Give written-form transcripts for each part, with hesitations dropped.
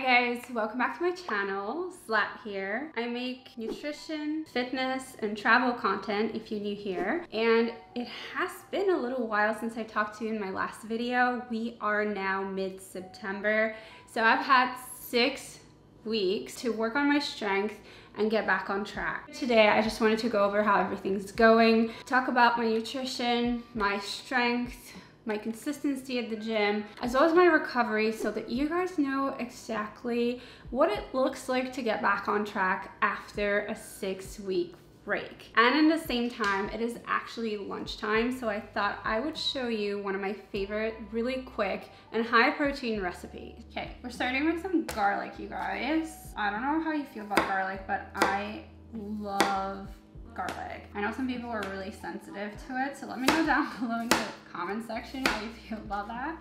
Hi guys, welcome back to my channel. Slat here. I make nutrition, fitness, and travel content if you're new here. And it has been a little while since I talked to you in my last video. We are now mid-September. So I've had 6 weeks to work on my strength and get back on track. Today I just wanted to go over how everything's going, talk about my nutrition, my strength, my consistency at the gym, as well as my recovery, so that you guys know exactly what it looks like to get back on track after a 6-week break. And in the same time, it is actually lunchtime, so I thought I would show you one of my favorite, really quick and high protein recipes. Okay, we're starting with some garlic, you guys. I don't know how you feel about garlic, but I love garlic. I know some people are really sensitive to it, so let me know down below in the comment section how you feel about that.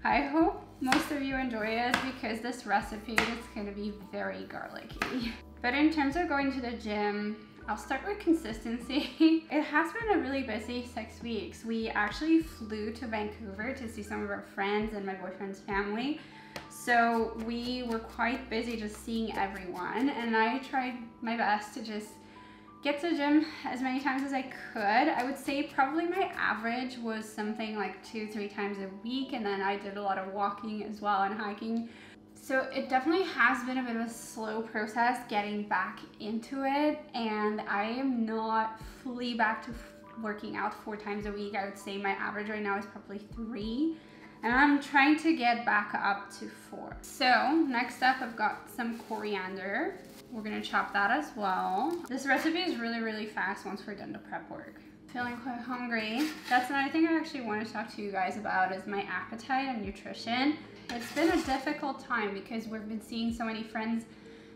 I hope most of you enjoy it because this recipe is going to be very garlicky. But in terms of going to the gym, I'll start with consistency. It has been a really busy 6 weeks. We actually flew to Vancouver to see some of our friends and my boyfriend's family. So we were quite busy just seeing everyone, and I tried my best to just get to the gym as many times as I could. I would say probably my average was something like 2-3 times a week, and then I did a lot of walking as well and hiking. So it definitely has been a bit of a slow process getting back into it, and I am not fully back to working out 4 times a week. I would say my average right now is probably 3, and I'm trying to get back up to 4. So next up, I've got some coriander. We're gonna chop that as well. This recipe is really fast once we're done the prep work. Feeling quite hungry. That's another thing I actually want to talk to you guys about, is my appetite and nutrition. It's been a difficult time because we've been seeing so many friends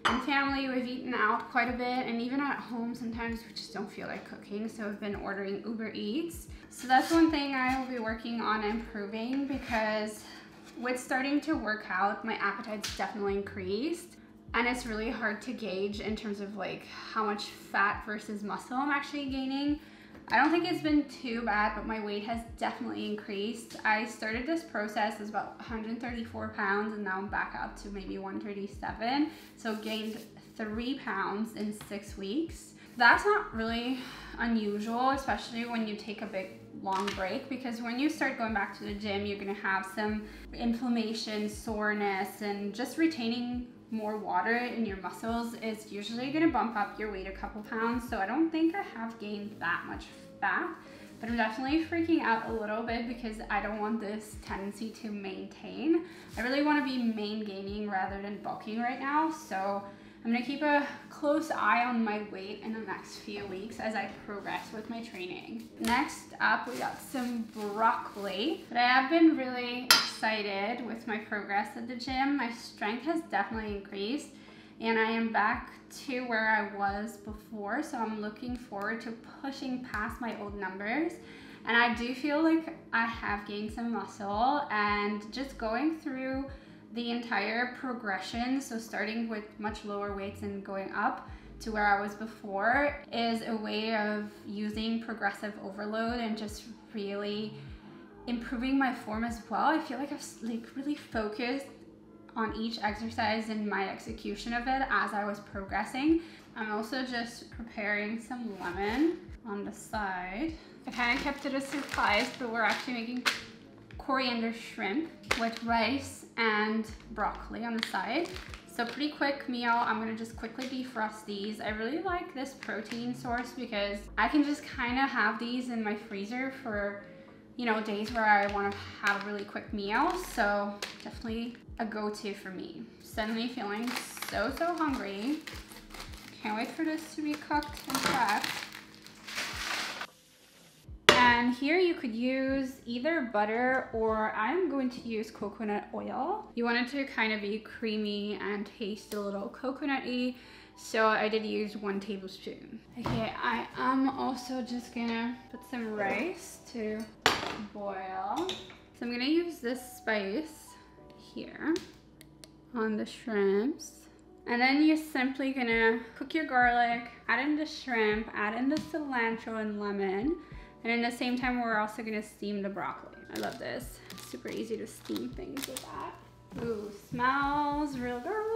and family. We've eaten out quite a bit, and even at home sometimes we just don't feel like cooking, so we've been ordering Uber Eats. So that's one thing I will be working on improving, because with starting to work out, my appetite's definitely increased. And it's really hard to gauge in terms of like how much fat versus muscle I'm actually gaining. I don't think it's been too bad, but my weight has definitely increased. I started this process as about 134 pounds, and now I'm back up to maybe 137. So gained 3 pounds in 6 weeks. That's not really unusual, especially when you take a big long break, because when you start going back to the gym, you're gonna have some inflammation, soreness, and just retaining more water in your muscles is usually going to bump up your weight a couple pounds. So I don't think I have gained that much fat, but I'm definitely freaking out a little bit because I don't want this tendency to maintain. I really want to be main gaining rather than bulking right now. So I'm going to keep a close eye on my weight in the next few weeks as I progress with my training. Next up, we got some broccoli. But I have been really excited with my progress at the gym. My strength has definitely increased, and I am back to where I was before. So I'm looking forward to pushing past my old numbers. And I do feel like I have gained some muscle, and just going through the entire progression, so starting with much lower weights and going up to where I was before, is a way of using progressive overload and just really improving my form as well. I feel like I've really focused on each exercise and my execution of it as I was progressing. I'm also just preparing some lemon on the side. I kind of kept it a surprise, but we're actually making coriander shrimp with rice and broccoli on the side. So pretty quick meal. I'm gonna just quickly defrost these. I really like this protein source because I can just kind of have these in my freezer for, you know, days where I want to have a really quick meal. So definitely a go-to for me. Suddenly feeling so hungry. Can't wait for this to be cooked and prepped. And here you could use either butter, or I'm going to use coconut oil. You want it to kind of be creamy and taste a little coconutty, so I did use 1 tablespoon. Okay, I am also just gonna put some rice to boil. So I'm gonna use this spice here on the shrimps. And then you're simply gonna cook your garlic, add in the shrimp, add in the cilantro and lemon. And in the same time, we're also gonna steam the broccoli. I love this. Super easy to steam things with that. Ooh, smells real good.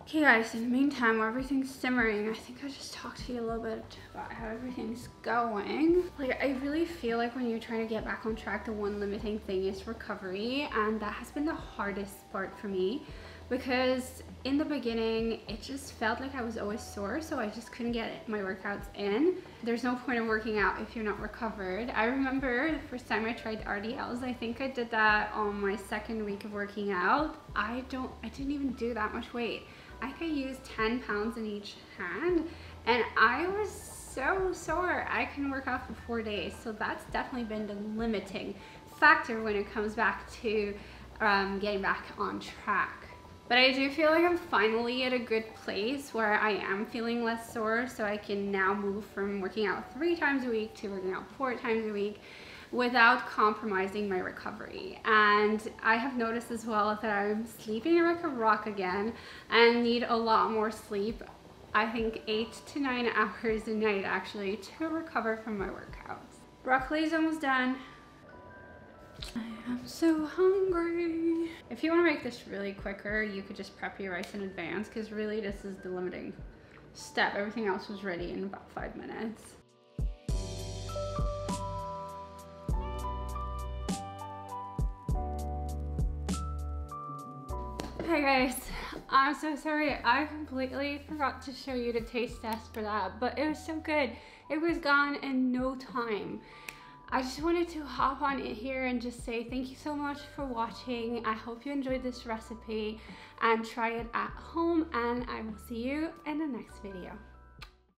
Okay guys, in the meantime, while everything's simmering, I think I just talked to you a little bit about how everything's going. Like, I really feel like when you're trying to get back on track, the one limiting thing is recovery, and that has been the hardest part for me, because in the beginning, it just felt like I was always sore, so I just couldn't get my workouts in. There's no point in working out if you're not recovered. I remember the first time I tried RDLs, I think I did that on my second week of working out. I didn't even do that much weight. I could use 10 pounds in each hand, and I was so sore. I couldn't work out for 4 days, so that's definitely been the limiting factor when it comes back to getting back on track. But I do feel like I'm finally at a good place where I am feeling less sore, so I can now move from working out 3 times a week to working out 4 times a week without compromising my recovery. And I have noticed as well that I'm sleeping like a rock again and need a lot more sleep. I think 8 to 9 hours a night actually to recover from my workouts. Broccoli is almost done. I am so hungry. If you want to make this really quicker, you could just prep your rice in advance, because really this is the limiting step. Everything else was ready in about 5 minutes. Hey guys, I'm so sorry. I completely forgot to show you the taste test for that, but it was so good. It was gone in no time. I just wanted to hop on in here and just say thank you so much for watching. I hope you enjoyed this recipe and try it at home, and I will see you in the next video.